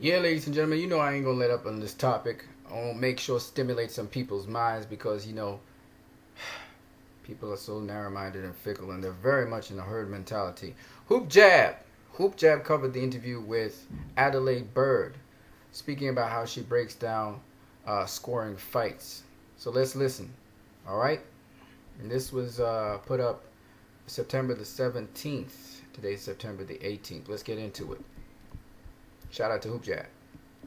Yeah, ladies and gentlemen, you know I ain't gonna let up on this topic. I want to make sure stimulate some people's minds because people are so narrow-minded and fickle, and they're very much in a herd mentality. Hoop Jab, Hoop Jab covered the interview with Adelaide Bird, speaking about how she breaks down scoring fights. So let's listen. All right, and this was put up September the 17th. Today's September the 18th. Let's get into it. Shout out to Hoop Jab.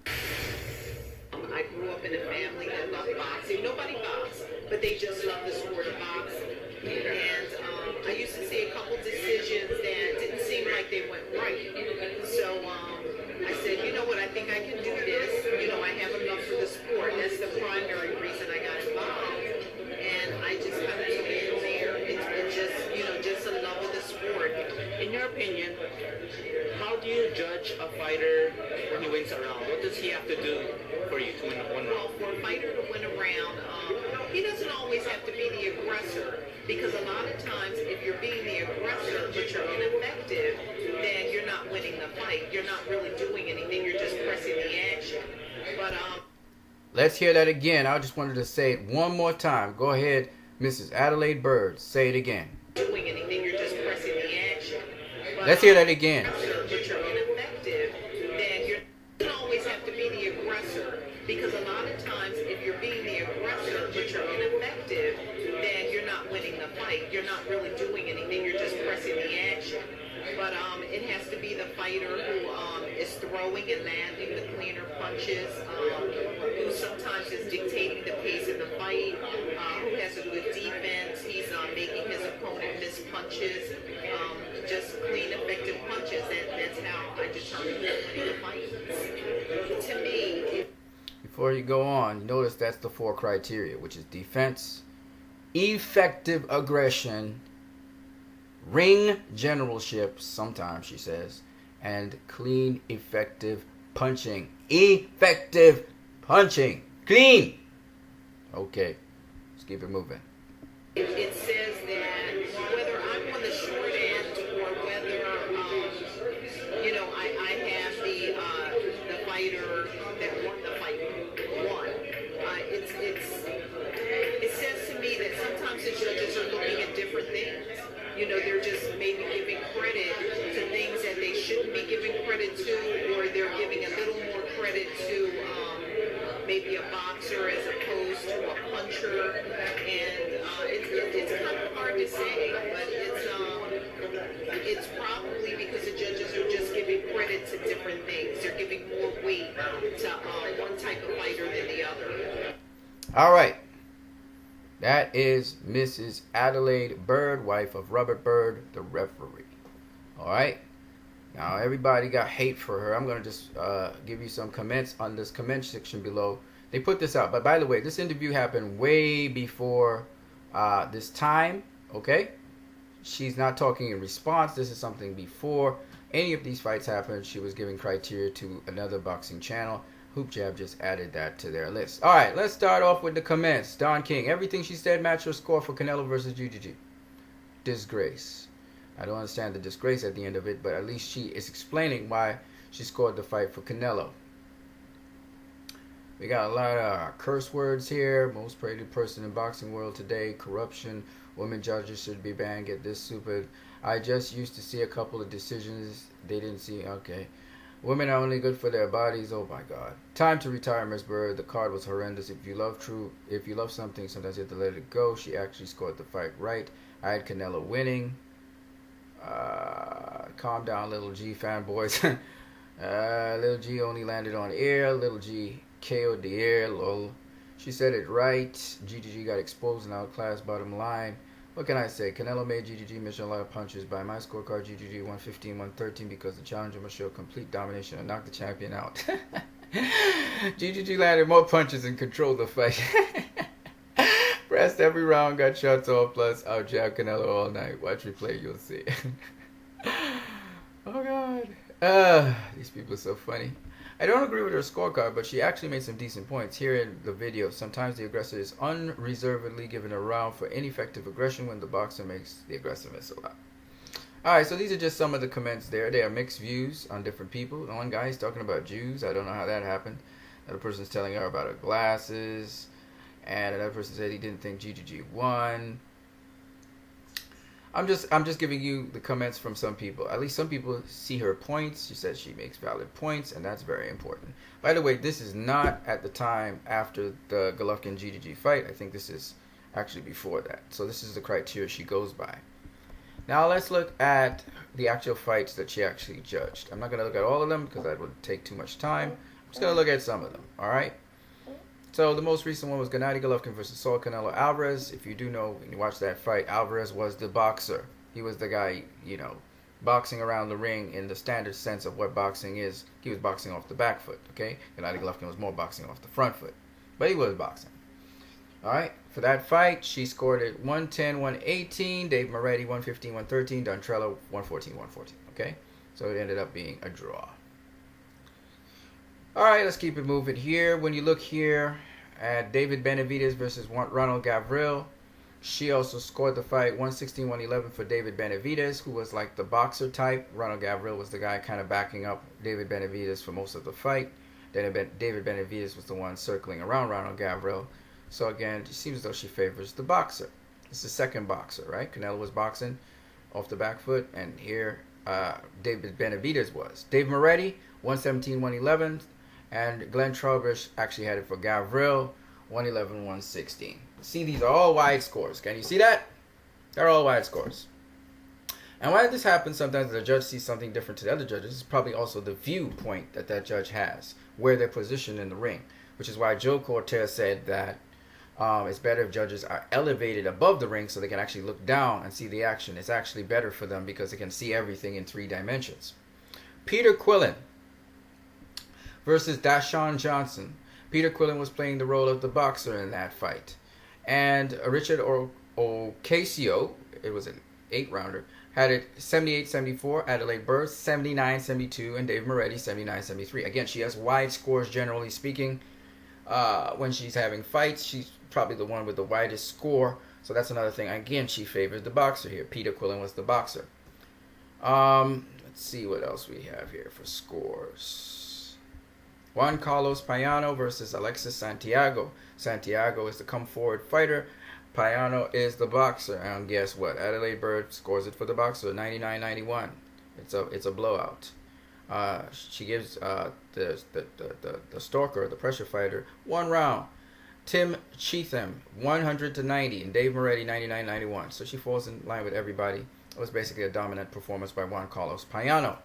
I grew up in a family that loved boxing. Nobody boxed, but they just loved the sport of boxing. And I used to see a couple decisions that didn't seem like they went right. So I said, you know what, I think I can do this. I have a love for the sport. That's the primary reason I got involved. And I just kind of took it from there. It's just a love of the sport. In your opinion, how do you judge a fighter when he wins a round? What does he have to do for you to win one Well, round? for a fighter to win a round, he doesn't always have to be the aggressor. Because a lot of times, if you're being the aggressor but you're ineffective, then you're not winning the fight. You're not really doing anything. You're just pressing the action. But Let's hear that again. I just wanted to say it one more time. Go ahead, Mrs. Adelaide Bird. Say it again. doing anything. You're just pressing the action. But, Let's hear that again. But you're ineffective, then you don't always have to be the aggressor. Because a lot of times, if you're being the aggressor but you're ineffective, then you're not winning the fight. You're not really doing anything. You're just pressing the action. But it has to be the fighter who is throwing and landing the cleaner punches, who sometimes is dictating the pace of the fight, who has a good defense. He's making his opponent miss punches, just clean, effective punches. That's how I determine who's winning the fight. To me, Before you go on, notice that's the 4 criteria, which is defense, effective aggression, ring generalship, sometimes she says, and clean, effective punching. Effective punching. Clean. Okay, let's keep it moving. it says that whether I'm on the short end or whether I have the fighter that won the fight won. It says to me that sometimes the judges are looking at different things. They're just maybe giving credit to things that they shouldn't be giving credit to, or they're giving a little more credit to maybe a boxer as opposed to a puncher. And it's kind of hard to say, but it's probably because the judges are just giving credit to different things. They're giving more weight to one type of fighter than the other. All right. That is Mrs. Adelaide Bird, wife of Robert Bird, the referee. All right. Now, everybody got hate for her. I'm going to just give you some comments on this comment section below. They put this out. But by the way, this interview happened way before this time. Okay. She's not talking in response. This is something before any of these fights happened. She was giving criteria to another boxing channel. Hoop Jab just added that to their list. All right, let's start off with the comments. Don King, everything she said matched her score for Canelo versus GGG. Disgrace. I don't understand the disgrace at the end of it, but at least she is explaining why she scored the fight for Canelo. We got a lot of curse words here. Most prated person in boxing world today. Corruption. Women judges should be banned. Get this stupid. I just used to see a couple of decisions they didn't see. Okay. Women are only good for their bodies. Oh my God. Time to retire, Miss Bird. The card was horrendous. If you love something, sometimes you have to let it go. She actually scored the fight right. I had Canelo winning. Calm down, Little G fanboys. Little G only landed on air. Little G KO'd the air. Lol. She said it right. GGG got exposed and outclassed. Bottom line. What can I say? Canelo made GGG miss a lot of punches. By my scorecard, GGG 115, 113 because the challenger must show complete domination and knock the champion out. GGG landed more punches and controlled the fight. Pressed every round, got shots off, plus out jab Canelo all night. Watch replay, you'll see. Oh God. These people are so funny. I don't agree with her scorecard, but she actually made some decent points. Here in the video, sometimes the aggressor is unreservedly given a round for ineffective aggression when the boxer makes the aggressiveness allowed. All right, so these are just some of the comments there. They are mixed views on different people. One guy is talking about Jews. I don't know how that happened. Another person's telling her about her glasses. And another person said he didn't think GGG won. I'm just giving you the comments from some people. At least some people see her points. She says she makes valid points, and that's very important. By the way, this is not at the time after the Golovkin GGG fight. I think this is actually before that. So this is the criteria she goes by. Now let's look at the actual fights that she actually judged. I'm not going to look at all of them because that would take too much time. I'm just going to look at some of them. All right. So the most recent one was Gennady Golovkin versus Saul Canelo Alvarez. If you do know, when you watch that fight, Alvarez was the boxer. He was the guy, you know, boxing around the ring in the standard sense of what boxing is. He was boxing off the back foot, okay? Gennady Golovkin was more boxing off the front foot. But he was boxing. All right, for that fight, she scored it 110, 118. Dave Moretti, 115, 113. Dontrello, 114, 114, okay? So it ended up being a draw. All right, let's keep it moving here. When you look here at David Benavidez versus Ronald Gavril, she also scored the fight 116, 111 for David Benavidez, who was like the boxer type. Ronald Gavril was the guy kind of backing up David Benavidez for most of the fight. Then David Benavidez was the one circling around Ronald Gavril. So again, it seems as though she favors the boxer. It's the second boxer, right? Canelo was boxing off the back foot, and here David Benavidez was. Dave Moretti, 117, 111. And Glenn Trowbridge actually had it for Gavril, 111, 116. See, these are all wide scores. Can you see that? They're all wide scores. And why this happens, sometimes the judge sees something different to the other judges. It's probably also the viewpoint that that judge has, where they're positioned in the ring. Which is why Joe Cortez said that it's better if judges are elevated above the ring so they can actually look down and see the action. It's actually better for them because they can see everything in 3 dimensions. Peter Quillen versus Dashawn Johnson. Peter Quillen was playing the role of the boxer in that fight. And Richard Ocasio, it was an 8-rounder, had it 78-74, Adelaide Byrd 79-72, and Dave Moretti 79-73. Again, she has wide scores generally speaking. When she's having fights, she's probably the one with the widest score. So that's another thing. Again, she favors the boxer here. Peter Quillen was the boxer. Let's see what else we have here for scores. Juan Carlos Payano versus Alexis Santiago. Santiago is the come-forward fighter. Payano is the boxer. And guess what? Adelaide Bird scores it for the boxer, 99-91. It's a blowout. She gives the stalker, the pressure fighter, 1 round. Tim Cheatham, 100-90, and Dave Moretti, 99-91. So she falls in line with everybody. It was basically a dominant performance by Juan Carlos Payano.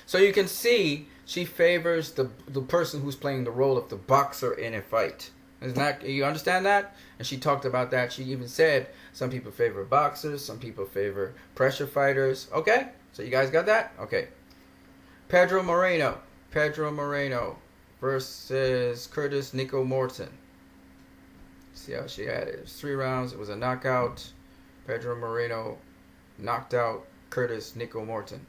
So you can see she favors the person who's playing the role of the boxer in a fight. Isn't that, you understand that? And she talked about that. She even said some people favor boxers, some people favor pressure fighters. Okay? So you guys got that? Okay. Pedro Moreno versus Curtis Nico Morton. See how she had it. It was 3 rounds. It was a knockout. Pedro Moreno knocked out Curtis Nico Morton.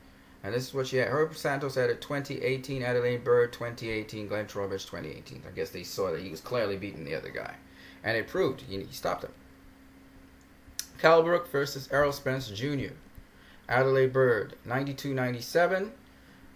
And this is what she had. Herb Santos had it 2018, Adelaide Bird 2018, Glenn Trowbridge 2018. I guess they saw that he was clearly beating the other guy. And it proved he stopped him. Cal Brook versus Errol Spence Jr. Adelaide Bird 92-97.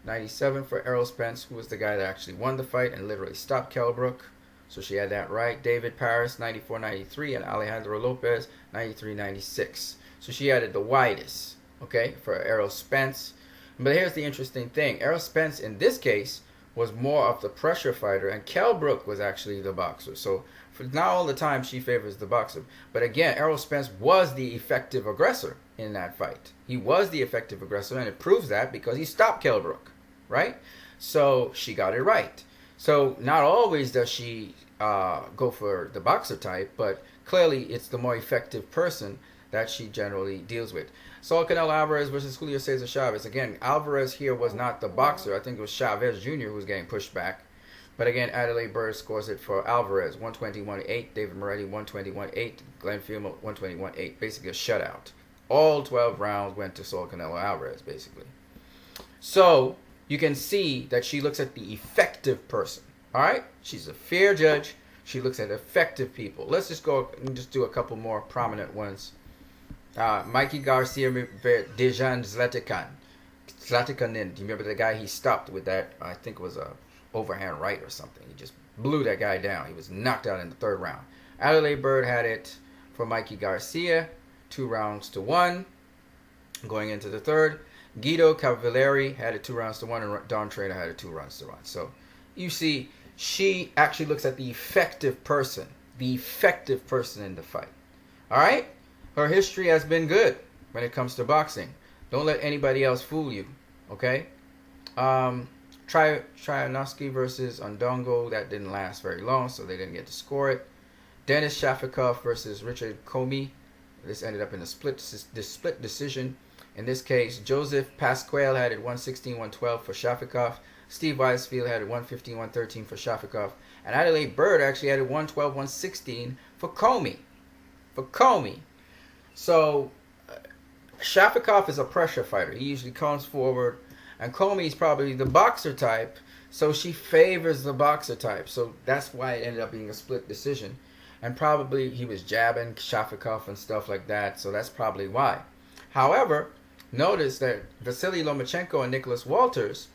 97 for Errol Spence, who was the guy that actually won the fight and literally stopped Kell Brook. So she had that right. David Paris 94-93 and Alejandro Lopez 93-96. So she had it the widest, okay, for Errol Spence. But here's the interesting thing. Errol Spence, in this case, was more of the pressure fighter, and Kell Brook was actually the boxer. So for not all the time, she favors the boxer. But again, Errol Spence was the effective aggressor in that fight. He was the effective aggressor, and it proves that because he stopped Kell Brook, right? So she got it right. So not always does she go for the boxer type, but clearly it's the more effective person that she generally deals with. Saul Canelo Alvarez versus Julio Cesar Chavez. Again, Alvarez here was not the boxer. I think it was Chavez Jr. who was getting pushed back. But again, Adelaide Bird scores it for Alvarez, 120-108. David Moretti, 120-108. Glenn Fielmo, 120-108. Basically a shutout. All 12 rounds went to Saul Canelo Alvarez, basically. So you can see that she looks at the effective person. All right? She's a fair judge. She looks at effective people. Let's just go and just do a couple more prominent ones. Mikey Garcia Dejan Zlatikanin. Do you remember the guy he stopped with that? I think it was a overhand right or something. He just blew that guy down. He was knocked out in the third round. Adelaide Bird had it for Mikey Garcia, 2-1 going into the third. Guido Cavalieri had it 2-1, and Don Trader had it 2-1. So you see, she actually looks at the effective person in the fight. All right? Her history has been good when it comes to boxing. Don't let anybody else fool you. Okay? Tryanovsky versus Ondongo, that didn't last very long, so they didn't get to score it. Denis Shafikov versus Richard Comey. This ended up in a split decision. In this case, Joseph Pasquale had it 116-112 for Shafikov. Steve Weisfield had it 115-113 for Shafikov. And Adelaide Bird actually had it 112-116 for Comey. So, Shafikov is a pressure fighter. He usually comes forward. And Comey is probably the boxer type. So she favors the boxer type. So that's why it ended up being a split decision. And probably he was jabbing Shafikov and stuff like that. So that's probably why. However, notice that Vasily Lomachenko and Nicholas Walters,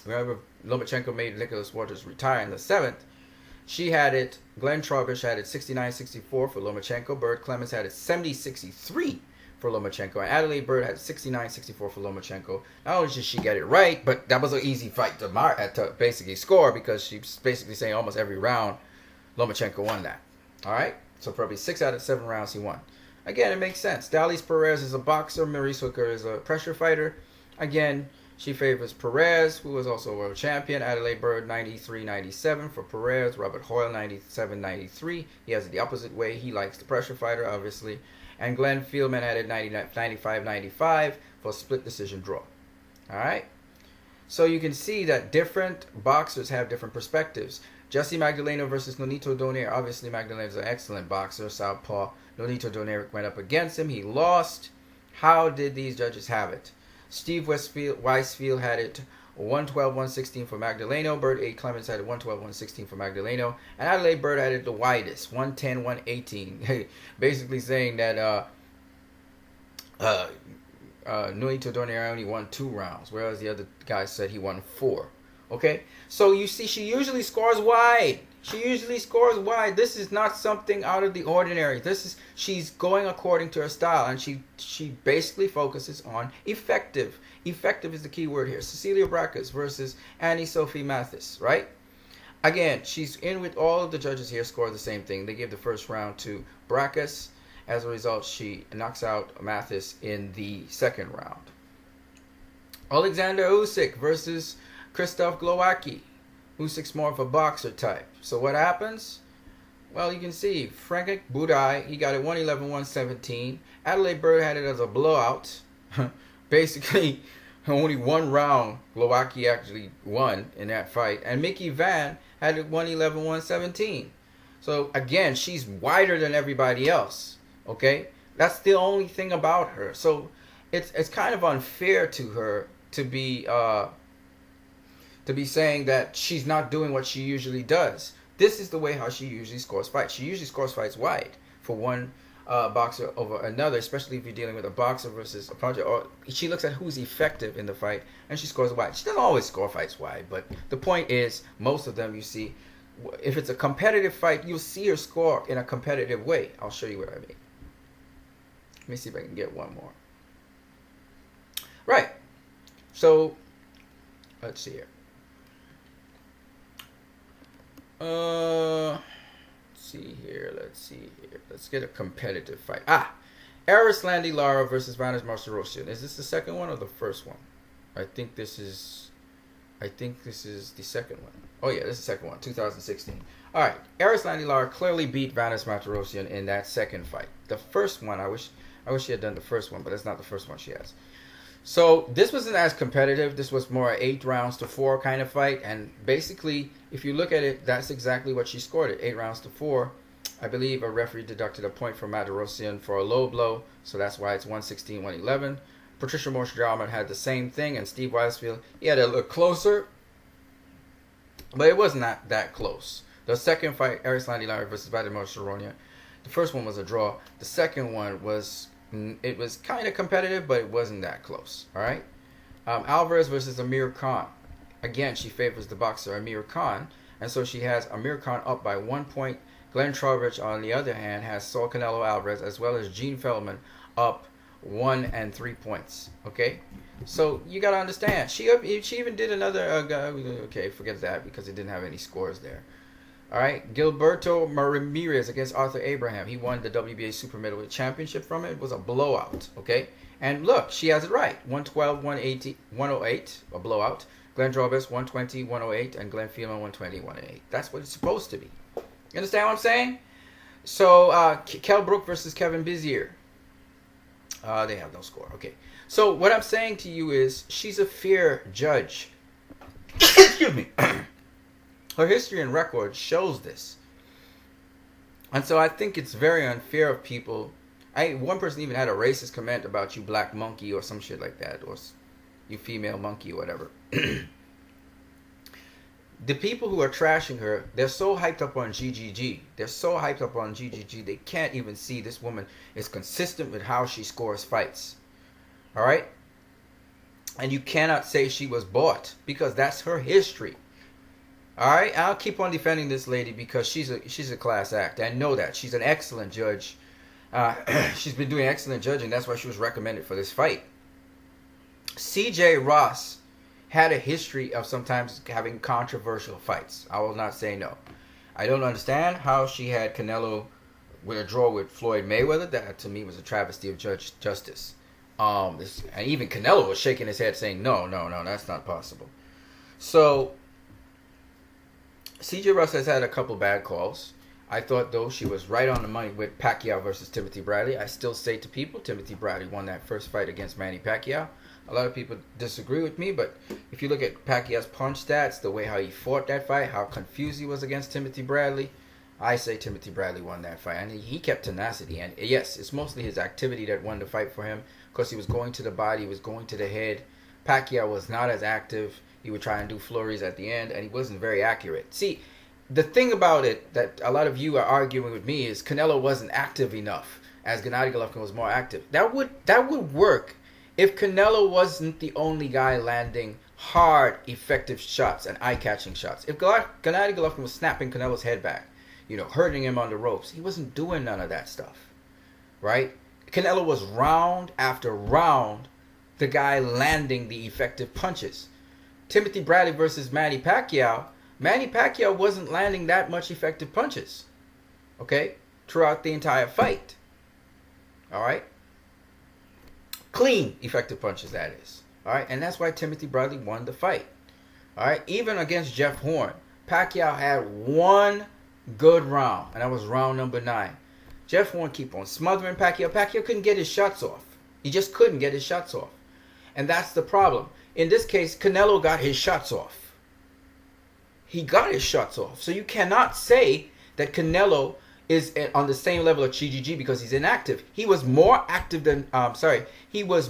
remember Lomachenko made Nicholas Walters retire in the 7th. She had it, Glenn Trogish had it 69-64 for Lomachenko. Bert Clemens had it 70-63 for Lomachenko. And Adelaide Bird had 69-64 for Lomachenko. Not only did she get it right, but that was an easy fight to basically score, because she's basically saying almost every round Lomachenko won that. All right? So probably 6 out of 7 rounds he won. Again, it makes sense. Dalys Perez is a boxer. Maurice Hooker is a pressure fighter. Again, she favors Perez, who is also a world champion. Adelaide Bird 93-97 for Perez. Robert Hoyle 97-93. He has it the opposite way. He likes the pressure fighter, obviously. And Glenn Fieldman had it 95-95 for a split decision draw. All right? So you can see that different boxers have different perspectives. Jesse Magdaleno versus Nonito Donaire. Obviously, Magdaleno is an excellent boxer, southpaw. Nonito Donaire went up against him. He lost. How did these judges have it? Steve Weisfield had it 112-116 for Magdaleno. Bert A. Clemens had it 112-116 for Magdaleno. And Adelaide Bird had it the widest, 110-118. Basically saying that Nonito Donaire only won 2 rounds, whereas the other guy said he won 4. Okay? So you see, she usually scores wide. This is not something out of the ordinary. She's going according to her style, and she basically focuses on effective. Effective is the key word here. Cecilia Brackes versus Annie Sophie Mathis, right? Again, she's in with all of the judges here score the same thing. They gave the first round to Brackes. As a result, she knocks out Mathis in the second round. Alexander Usyk versus Krzysztof Glowacki. Usyk's more of a boxer type. So what happens? Well, you can see Frank Budai, he got it 111-117. Adelaide Bird had it as a blowout. Basically, only 1 round Glowacki actually won in that fight. And Mickey Van had it 111-117. So again, she's wider than everybody else. Okay? That's the only thing about her. So it's kind of unfair to her to be saying that she's not doing what she usually does. This is the way how she usually scores fights. She usually scores fights wide for one boxer over another, especially if you're dealing with a boxer versus a puncher. Or she looks at who's effective in the fight, and she scores wide. She doesn't always score fights wide, but the point is, most of them you see, if it's a competitive fight, you'll see her score in a competitive way. I'll show you what I mean. Let me see if I can get one more. Right. So, let's see here. Let's see here. Let's get a competitive fight. Arislandi Lara versus Vanes Martirosyan. Is this the second one or the first one? I think this is the second one. Oh yeah, this is the second one, 2016. All right, Arislandi Lara clearly beat Vanes Martirosyan in that second fight. The first one, I wish she had done the first one, but that's not the first one she has. So this wasn't as competitive. This was more 8-4 kind of fight. And basically, if you look at it, that's exactly what she scored it, 8-4. I believe a referee deducted a point from Martirosyan for a low blow. So that's why it's 116-111. Patricia Morse-Jarman had the same thing. And Steve Weisfield, he had a little closer. But it was not that close. The second fight, Arislandi Lara versus Vanes Martirosyan, the first one was a draw. The second one was It was kind of competitive, but it wasn't that close. All right. Alvarez versus Amir Khan. Again, she favors the boxer Amir Khan, and so she has Amir Khan up by 1 point. Glenn Trowbridge, on the other hand, has Saul Canelo Alvarez as well as Gene Feldman up 1 and 3 points. Okay, so you gotta understand. She even did another. Okay, forget that because it didn't have any scores there. All right, Gilberto Ramirez against Arthur Abraham. He won the WBA Super Middleweight Championship from it. It was a blowout. Okay, and look, she has it right. 112, 180, 108, a blowout. Glenn Trowbridge 120, 108, and Glenn Feldman 120, 108. That's what it's supposed to be. You understand what I'm saying? So, Kell Brook versus Kevin Bizier. They have no score. Okay. So, what I'm saying to you is, she's a fair judge. Excuse me. Her history and record shows this. And so, I think it's very unfair of people. One person even had a racist comment about you black monkey or some shit like that. Or you female monkey or whatever. The people who are trashing her, they're so hyped up on GGG. They're so hyped up on GGG, they can't even see this woman is consistent with how she scores fights. All right? And you cannot say she was bought because that's her history. All right? I'll keep on defending this lady because she's a class act. I know that. She's an excellent judge. She's been doing excellent judging. That's why she was recommended for this fight. CJ Ross had a history of sometimes having controversial fights. I will not say no. I don't understand how she had Canelo with a draw with Floyd Mayweather. That to me was a travesty of justice. And even Canelo was shaking his head saying, no, that's not possible. So, CJ Ross has had a couple bad calls. I thought, though, she was right on the money with Pacquiao versus Timothy Bradley. I still say to people, Timothy Bradley won that first fight against Manny Pacquiao. A lot of people disagree with me, but if you look at Pacquiao's punch stats, the way how he fought that fight, how confused he was against Timothy Bradley, I say Timothy Bradley won that fight. And he kept tenacity. And yes, it's mostly his activity that won the fight for him because he was going to the body, he was going to the head. Pacquiao was not as active. He would try and do flurries at the end, and he wasn't very accurate. See, the thing about it that a lot of you are arguing with me is Canelo wasn't active enough, as Gennady Golovkin was more active. That would work if Canelo wasn't the only guy landing hard, effective shots and eye-catching shots. If Gennady Golovkin was snapping Canelo's head back, hurting him on the ropes, he wasn't doing none of that stuff, right? Canelo was round after round the guy landing the effective punches. Timothy Bradley versus Manny Pacquiao wasn't landing that much effective punches, okay, throughout the entire fight, all right? Clean, effective punches, that is. All right, and that's why Timothy Bradley won the fight. All right, even against Jeff Horn, Pacquiao had one good round, and that was round number 9. Jeff Horn keep on smothering Pacquiao. Pacquiao couldn't get his shots off. He just couldn't get his shots off. And that's the problem. In this case, Canelo got his shots off. He got his shots off. So you cannot say that Canelo is on the same level of GGG because he's inactive. He was more active than, he was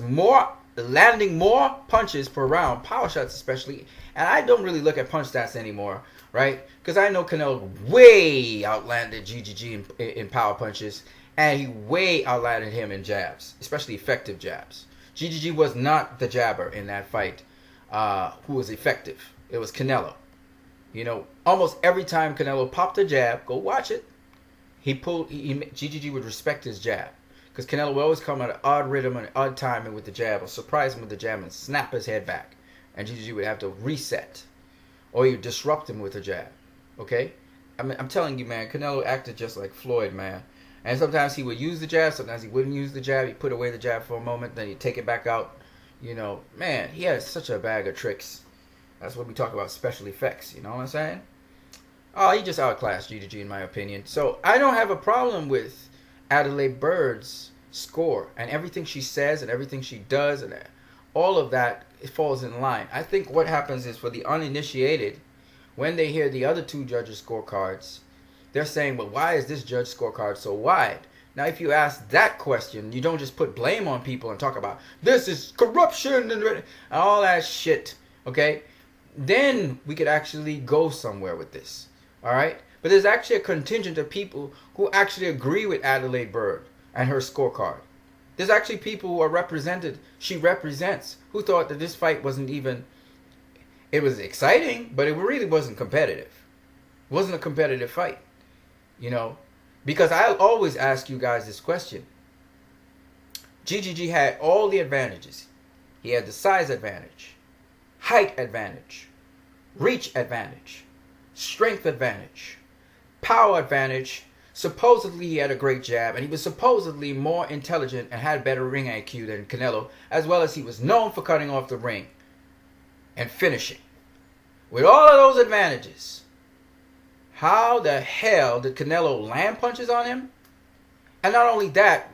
landing more punches per round, power shots especially. And I don't really look at punch stats anymore, right? Because I know Canelo way outlanded GGG in power punches, and he way outlanded him in jabs, especially effective jabs. GGG was not the jabber in that fight who was effective. It was Canelo. Almost every time Canelo popped a jab, go watch it, GGG would respect his jab. Because Canelo would always come at an odd rhythm and an odd timing with the jab, or surprise him with the jab and snap his head back. And GGG would have to reset. Or he would disrupt him with a jab. Okay? I'm telling you, man, Canelo acted just like Floyd, man. And sometimes he would use the jab, sometimes he wouldn't use the jab. He'd put away the jab for a moment, then he'd take it back out. Man, he has such a bag of tricks. That's what we talk about, special effects. You know what I'm saying? Oh, he just outclassed GGG in my opinion. So I don't have a problem with Adelaide Bird's score and everything she says and everything she does and all of that, it falls in line. I think what happens is for the uninitiated, when they hear the other two judges' scorecards, they're saying, well, why is this judge scorecard so wide? Now, if you ask that question, you don't just put blame on people and talk about this is corruption and all that shit, okay? Then we could actually go somewhere with this. All right? But there's actually a contingent of people who actually agree with Adelaide Bird and her scorecard. There's actually people who are represented, she represents, who thought that this fight wasn't even, it was exciting, but it really wasn't competitive. It wasn't a competitive fight, you know, because I always ask you guys this question. GGG had all the advantages. He had the size advantage, height advantage, reach advantage, strength advantage, power advantage. Supposedly he had a great jab, and he was supposedly more intelligent and had better ring IQ than Canelo, as well as he was known for cutting off the ring and finishing. With all of those advantages, how the hell did Canelo land punches on him? And not only that,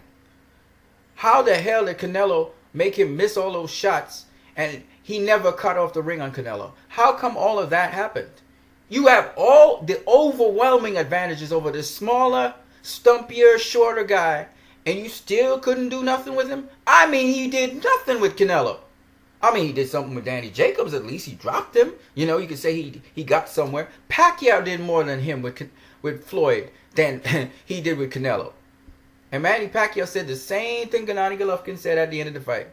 how the hell did Canelo make him miss all those shots and he never cut off the ring on Canelo? How come all of that happened? You have all the overwhelming advantages over this smaller, stumpier, shorter guy, and you still couldn't do nothing with him? I mean, he did nothing with Canelo. I mean, he did something with Danny Jacobs, at least. He dropped him. You know, you could say he got somewhere. Pacquiao did more than him with Floyd than he did with Canelo. And Manny Pacquiao said the same thing Gennady Golovkin said at the end of the fight.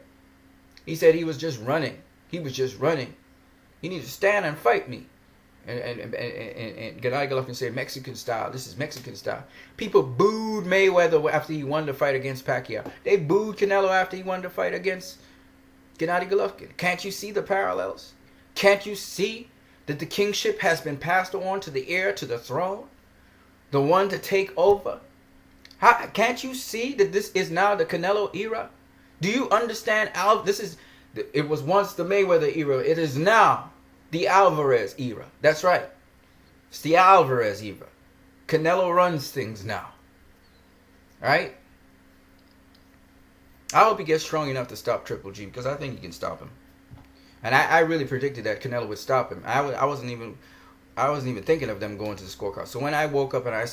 He said he was just running. He was just running. He needed to stand and fight me. And Gennady Golovkin said, Mexican style. This is Mexican style. People booed Mayweather after he won the fight against Pacquiao. They booed Canelo after he won the fight against Gennady Golovkin. Can't you see the parallels? Can't you see that the kingship has been passed on to the heir to the throne? The one to take over? Can't you see that this is now the Canelo era? Do you understand? It was once the Mayweather era. It is now the Alvarez era. That's right. It's the Alvarez era. Canelo runs things now. Alright? I hope he gets strong enough to stop Triple G, because I think he can stop him. And I really predicted that Canelo would stop him. I wasn't even thinking of them going to the scorecard. So when I woke up and I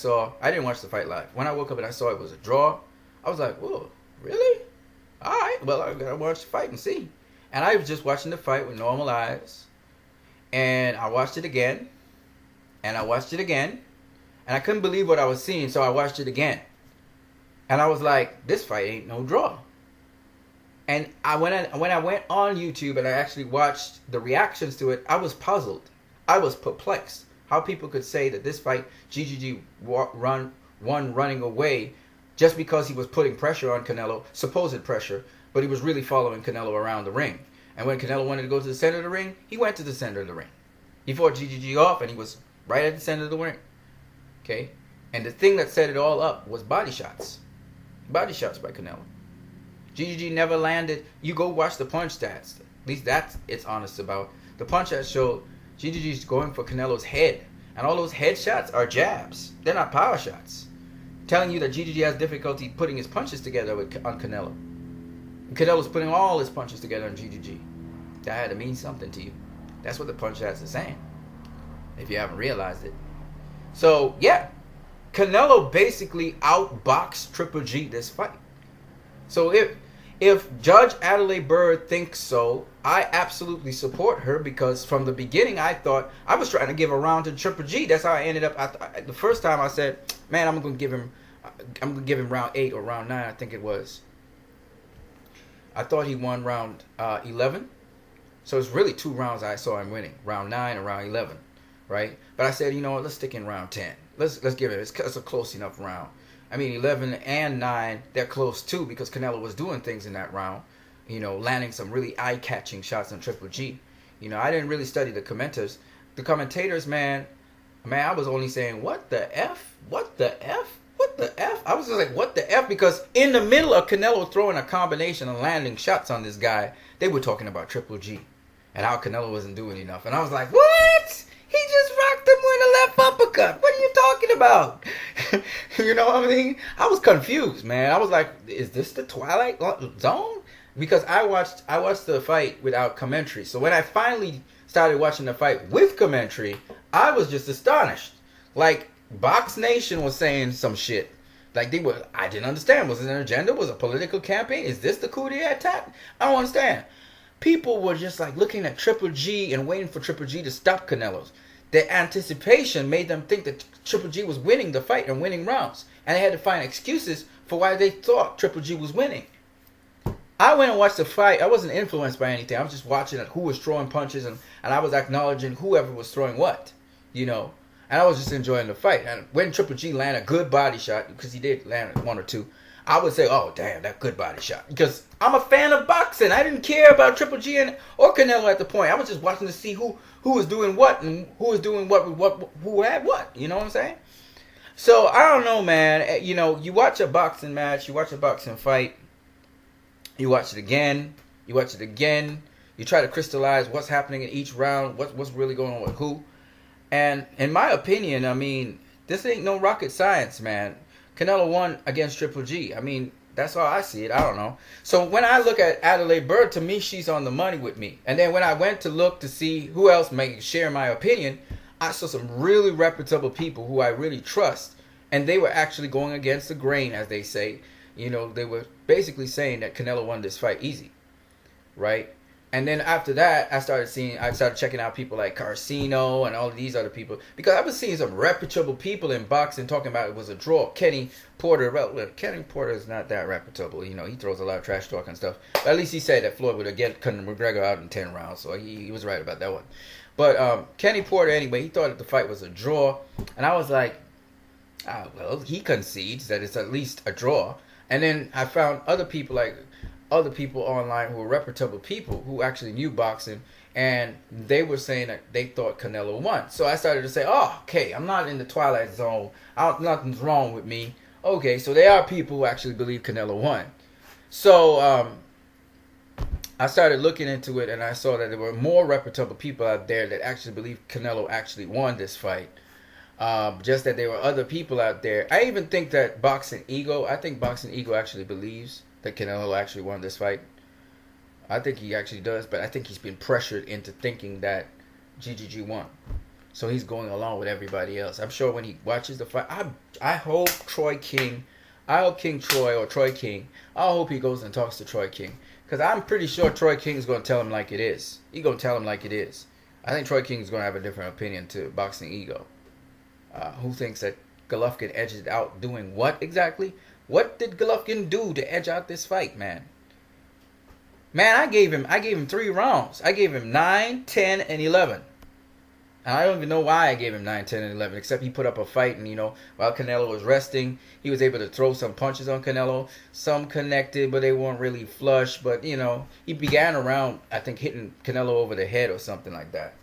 didn't watch the fight live. When I woke up and I saw it was a draw, I was like, whoa, really? Alright, well, I gotta watch the fight and see. And I was just watching the fight with normal eyes. And I watched it again. And I watched it again. And I couldn't believe what I was seeing, so I watched it again. And I was like, this fight ain't no draw. And when I went on YouTube and I actually watched the reactions to it, I was puzzled. I was perplexed. How people could say that this fight, GGG won running away just because he was putting pressure on Canelo, supposed pressure, but he was really following Canelo around the ring. And when Canelo wanted to go to the center of the ring, he went to the center of the ring. He fought GGG off and he was right at the center of the ring. Okay? And the thing that set it all up was body shots. Body shots by Canelo. GGG never landed. You go watch the punch stats. At least that's it's honest about. The punch stats show GGG's going for Canelo's head. And all those head shots are jabs. They're not power shots. Telling you that GGG has difficulty putting his punches together on Canelo. And Canelo's putting all his punches together on GGG. That had to mean something to you. That's what the punch stats are saying. If you haven't realized it. So, yeah. Canelo basically outboxed Triple G this fight. So if Judge Adelaide Bird thinks so, I absolutely support her, because from the beginning I thought I was trying to give a round to Triple G. That's how I ended up. The first time I said, man, I'm gonna give him round 8 or round 9. I think it was. I thought he won round 11. So it's really 2 rounds I saw him winning, round 9 and round 11, right? But I said, you know what? Let's stick in round 10. Let's give it. It's a close enough round. I mean, 11 and 9, they're close too, because Canelo was doing things in that round. You know, landing some really eye-catching shots on Triple G. You know, I didn't really study the commentators. The commentators, man, I was only saying, what the F? What the F? What the F? I was just like, what the F? Because in the middle of Canelo throwing a combination and landing shots on this guy, they were talking about Triple G and how Canelo wasn't doing enough. And I was like, what? He just rocked him with a left uppercut. What are you talking about? You know what I mean? I was confused, man. I was like, is this the Twilight Zone? Because I watched the fight without commentary. So when I finally started watching the fight with commentary, I was just astonished. Like, Box Nation was saying some shit. Like, I didn't understand. Was it an agenda? Was it a political campaign? Is this the coup d'etat? I don't understand. People were just like looking at Triple G and waiting for Triple G to stop Canelo's. The anticipation made them think that Triple G was winning the fight and winning rounds. And they had to find excuses for why they thought Triple G was winning. I went and watched the fight. I wasn't influenced by anything. I was just watching who was throwing punches, and I was acknowledging whoever was throwing what, you know. And I was just enjoying the fight. And when Triple G landed a good body shot, because he did land one or two, I would say, oh, damn, that good body shot. Because I'm a fan of boxing. I didn't care about Triple G or Canelo at the point. I was just watching to see who was doing what and who was doing what, who had what. You know what I'm saying? So, I don't know, man. You know, you watch a boxing match, you watch a boxing fight, you watch it again, you watch it again, you try to crystallize what's happening in each round, what's really going on with who. And in my opinion, I mean, this ain't no rocket science, man. Canelo won against Triple G. I mean, that's how I see it. I don't know. So when I look at Adelaide Bird, to me, she's on the money with me. And then when I went to look to see who else may share my opinion, I saw some really reputable people who I really trust. And they were actually going against the grain, as they say. You know, they were basically saying that Canelo won this fight easy. Right? And then after that, I started checking out people like Carcino and all of these other people. Because I was seeing some reputable people in boxing talking about it was a draw. Kenny Porter, well, Kenny Porter is not that reputable. You know, he throws a lot of trash talk and stuff. But at least he said that Floyd would get Conor McGregor out in 10 rounds. So he was right about that one. But Kenny Porter, anyway, he thought that the fight was a draw. And I was like, well, he concedes that it's at least a draw. And then I found other people online who were reputable people who actually knew boxing, and they were saying that they thought Canelo won. So I started to say, oh, okay, I'm not in the twilight zone. Nothing's wrong with me. Okay, so there are people who actually believe Canelo won. So I started looking into it, and I saw that there were more reputable people out there that actually believe Canelo actually won this fight. Just that there were other people out there. I even think that Boxing Ego actually believes that Canelo actually won this fight. I think he actually does, but I think he's been pressured into thinking that GGG won. So he's going along with everybody else. I'm sure when he watches the fight, I hope Troy King, I hope King Troy or Troy King, I hope he goes and talks to Troy King. Because I'm pretty sure Troy King's going to tell him like it is. He's going to tell him like it is. I think Troy King's going to have a different opinion to Boxing Ego. Who thinks that Golovkin edged out doing what exactly? What did Golovkin do to edge out this fight, man? Man, I gave him 3 rounds. I gave him 9, 10, and 11. And I don't even know why I gave him 9, 10, and 11, except he put up a fight, and, you know, while Canelo was resting, he was able to throw some punches on Canelo. Some connected, but they weren't really flush. But, you know, he began a round, I think, hitting Canelo over the head or something like that.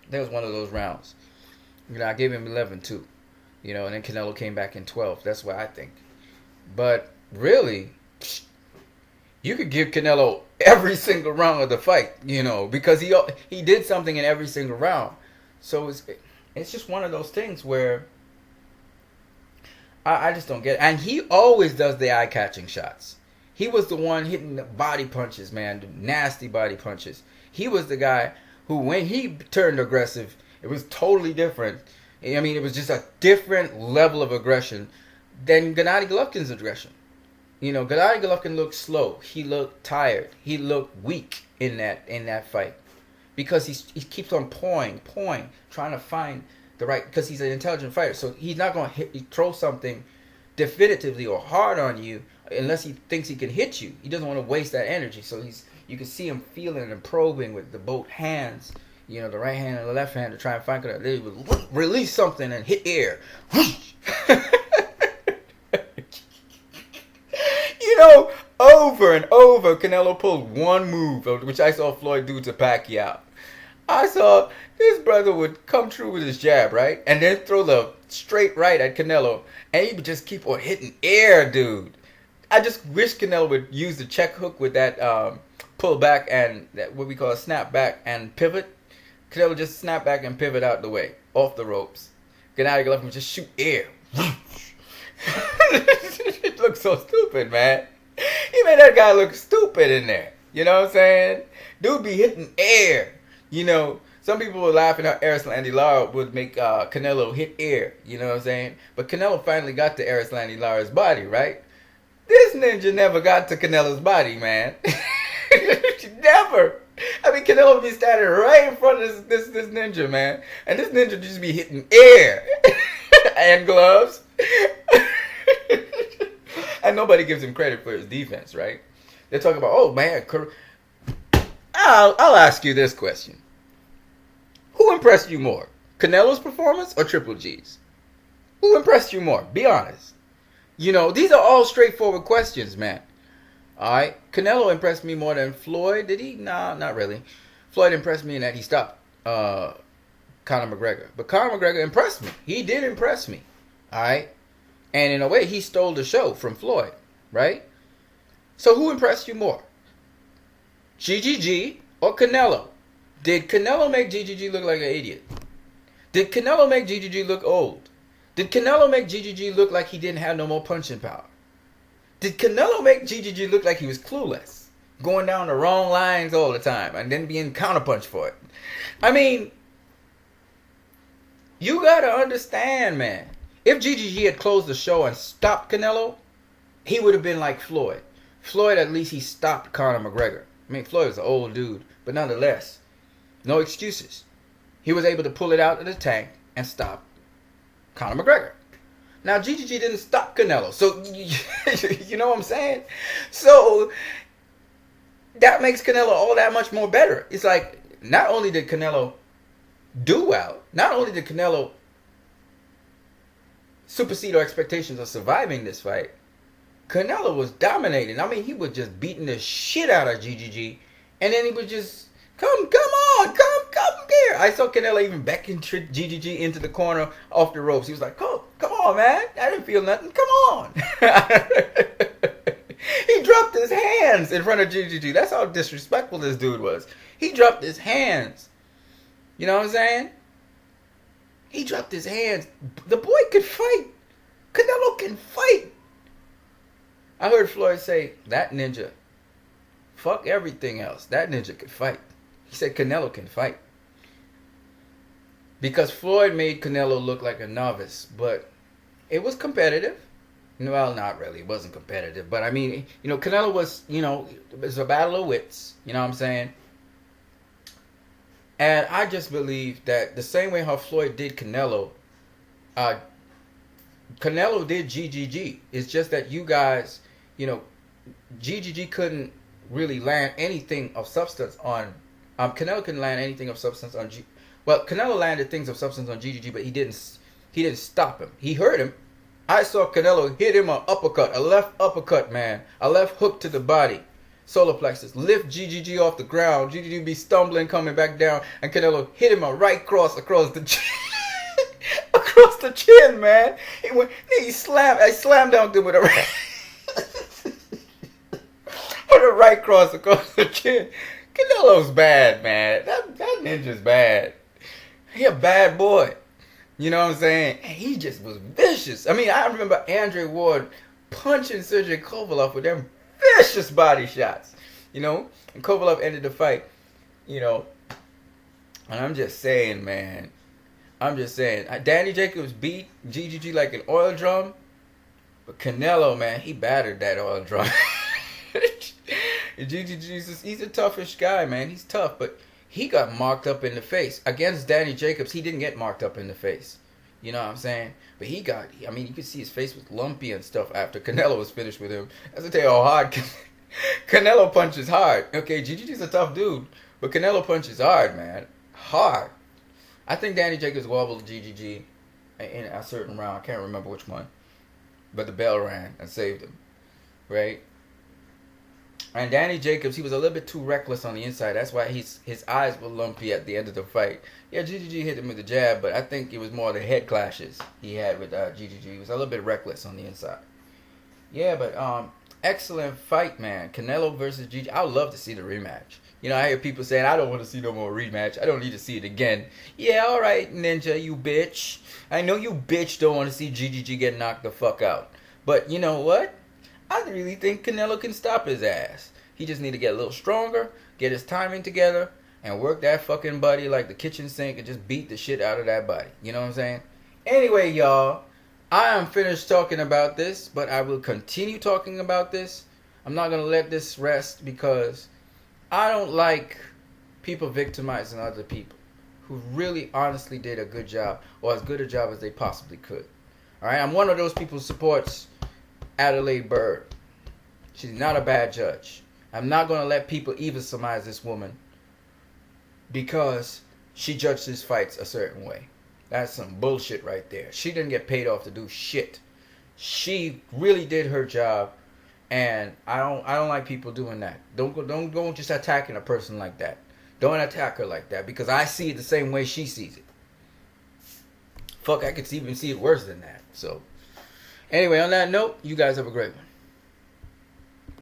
That was one of those rounds. You know, I gave him 11, too. You know, and then Canelo came back in 12. That's what I think. But really, you could give Canelo every single round of the fight, you know, because he did something in every single round. So it's just one of those things where I just don't get it. And he always does the eye-catching shots. He was the one hitting the body punches, man, the nasty body punches. He was the guy who, when he turned aggressive, it was totally different. I mean, it was just a different level of aggression than Gennady Golovkin's aggression. You know, Gennady Golovkin looked slow. He looked tired. He looked weak in that fight. Because he keeps on pouring, trying to find the right, because he's an intelligent fighter. So he's not going to throw something definitively or hard on you unless he thinks he can hit you. He doesn't want to waste that energy. So you can see him feeling and probing with the both hands, you know, the right hand and the left hand, to try and find that they would release something and hit air. You know, over and over, Canelo pulled one move, which I saw Floyd do to Pacquiao. I saw this brother would come through with his jab, right? And then throw the straight right at Canelo. And he would just keep on hitting air, dude. I just wish Canelo would use the check hook with that pull back and that what we call a snap back and pivot. Canelo just snap back and pivot out the way, off the ropes. Gennady Golovkin would just shoot air. It looks so stupid, man. He made that guy look stupid in there. You know what I'm saying? Dude be hitting air. You know, some people were laughing how Erislandy Lara would make Canelo hit air. You know what I'm saying? But Canelo finally got to Erislandy Lara's body, right? This ninja never got to Canelo's body, man. Never. I mean, Canelo would be standing right in front of this ninja, man. And this ninja would just be hitting air. And gloves. And nobody gives him credit for his defense, right? They're talking about, oh man, I'll ask you this question. Who impressed you more? Canelo's performance or Triple G's? Who impressed you more? Be honest. You know, these are all straightforward questions, man. Alright? Canelo impressed me more than Floyd. Did he? Nah, not really. Floyd impressed me in that he stopped Conor McGregor. But Conor McGregor impressed me. He did impress me. Alright? And in a way, he stole the show from Floyd. Right? So who impressed you more? GGG or Canelo? Did Canelo make GGG look like an idiot? Did Canelo make GGG look old? Did Canelo make GGG look like he didn't have no more punching power? Did Canelo make GGG look like he was clueless? Going down the wrong lines all the time and then being counterpunched for it? I mean, you gotta understand, man. If GGG had closed the show and stopped Canelo, he would have been like Floyd. Floyd, at least he stopped Conor McGregor. I mean, Floyd was an old dude, but nonetheless, no excuses. He was able to pull it out of the tank and stop Conor McGregor. Now, GGG didn't stop Canelo, so you know what I'm saying? So that makes Canelo all that much more better. It's like, not only did Canelo do well, not only did Canelo supersede our expectations of surviving this fight, Canelo was dominating. I mean, he was just beating the shit out of GGG, and then he was just, come on, come here. I saw Canelo even beckon GGG into the corner off the ropes. He was like, come on, man. I didn't feel nothing. Come on. He dropped his hands in front of GGG. That's how disrespectful this dude was. He dropped his hands. You know what I'm saying? He dropped his hands. The boy could fight. Canelo can fight. I heard Floyd say, that ninja, fuck everything else. That ninja could fight. He said Canelo can fight. Because Floyd made Canelo look like a novice, but it was competitive. Well, not really. It wasn't competitive. But I mean, you know, Canelo was, you know, it was a battle of wits. You know what I'm saying? And I just believe that the same way how Floyd did Canelo, Canelo did GGG. It's just that you guys, you know, GGG couldn't really land anything of substance on. Canelo couldn't land anything of substance on Well, Canelo landed things of substance on GGG, but he didn't stop him. He hurt him. I saw Canelo hit him an uppercut, a left uppercut, man, a left hook to the body, solar plexus, lift GGG off the ground. GGG be stumbling, coming back down, and Canelo hit him a right cross across the chin. Across the chin, man. I slammed down him with a right, with a right cross across the chin. Canelo's bad, man. That ninja's bad. He a bad boy. You know what I'm saying? And he just was vicious. I mean, I remember Andre Ward punching Sergey Kovalev with them vicious body shots. You know? And Kovalev ended the fight. You know? And I'm just saying, man. I'm just saying. Danny Jacobs beat GGG like an oil drum. But Canelo, man, he battered that oil drum. GGG, he's a toughish guy, man. He's tough, but he got marked up in the face. Against Danny Jacobs, he didn't get marked up in the face. You know what I'm saying? But you could see his face was lumpy and stuff after Canelo was finished with him. That's to tell you how hard Canelo punches hard. Okay, GGG's a tough dude, but Canelo punches hard, man. Hard. I think Danny Jacobs wobbled GGG in a certain round. I can't remember which one. But the bell rang and saved him. Right? And Danny Jacobs, he was a little bit too reckless on the inside. That's why his eyes were lumpy at the end of the fight. Yeah, GGG hit him with the jab, but I think it was more the head clashes he had with GGG. He was a little bit reckless on the inside. Yeah, but excellent fight, man. Canelo versus GGG. I would love to see the rematch. You know, I hear people saying, I don't want to see no more rematch. I don't need to see it again. Yeah, all right, Ninja, you bitch. I know you bitch don't want to see GGG get knocked the fuck out. But you know what? I really think Canelo can stop his ass. He just need to get a little stronger, get his timing together, and work that fucking body like the kitchen sink and just beat the shit out of that body. You know what I'm saying? Anyway, y'all, I am finished talking about this, but I will continue talking about this. I'm not going to let this rest because I don't like people victimizing other people who really honestly did a good job or as good a job as they possibly could. All right? I'm one of those people who supports Adelaide Bird. She's not a bad judge. I'm not going to let people even surmise this woman because she judged his fights a certain way. That's some bullshit right there. She didn't get paid off to do shit. She really did her job, and I don't like people doing that. Don't go just attacking a person like that. Don't attack her like that because I see it the same way she sees it. Fuck, I could even see it worse than that. So, anyway, on that note, you guys have a great one.